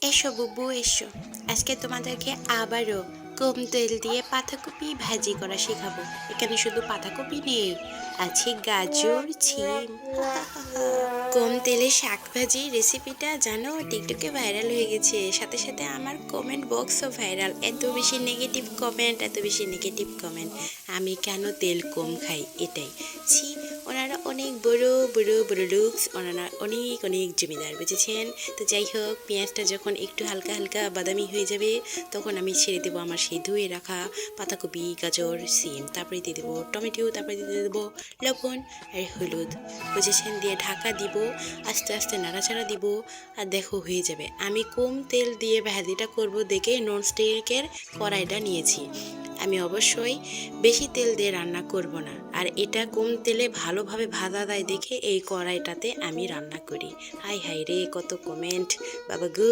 এসো বুবু এসো, আজকে তোমাদেরকে আবারও কম তেল দিয়ে পাতাকপি ভাজি করা শেখাবো। এখানে শুধু পাতাকপি নেই, আছে গাজর, ছিম। কম তেলে শাক ভাজি রেসিপিটা জানো টিকটকে ভাইরাল হয়ে গেছে, সাথে সাথে আমার কমেন্ট বক্সও ভাইরাল। এত বেশি নেগেটিভ কমেন্ট, এত বেশি নেগেটিভ কমেন্ট। আমি কেন তেল কম খাই এটাই। ছি, ওনারা অনেক বড় বড় বড় লুকস, ওনারা অনেক অনেক জমিদার, বুঝেছেন? তো যাই হোক, পেঁয়াজটা যখন একটু হালকা হালকা বাদামি হয়ে যাবে তখন আমি ছেড়ে দেবো আমার সেই ধুয়ে রাখা পাতাকপি, গাজর, সিম। তারপরে দিয়ে দেবো টমেটো, তারপরে দিয়ে দেবো লবণ আর হলুদ, বুঝেছেন? দিয়ে ঢাকা দিব, আস্তে আস্তে নাড়াচাড়া দিব, আর দেখো হয়ে যাবে। আমি কম তেল দিয়ে ভাজিটা করব দেখে ননস্টিকের কড়াইটা নিয়েছি। আমি অবশ্যই বেশি তেল দিয়ে রান্না করব না, আর এটা কম তেলে ভালোভাবে ভাজা যায় দেখে এই কড়াইটাতে আমি রান্না করি। হাই হাই রে, কত কমেন্ট, বাবা গো!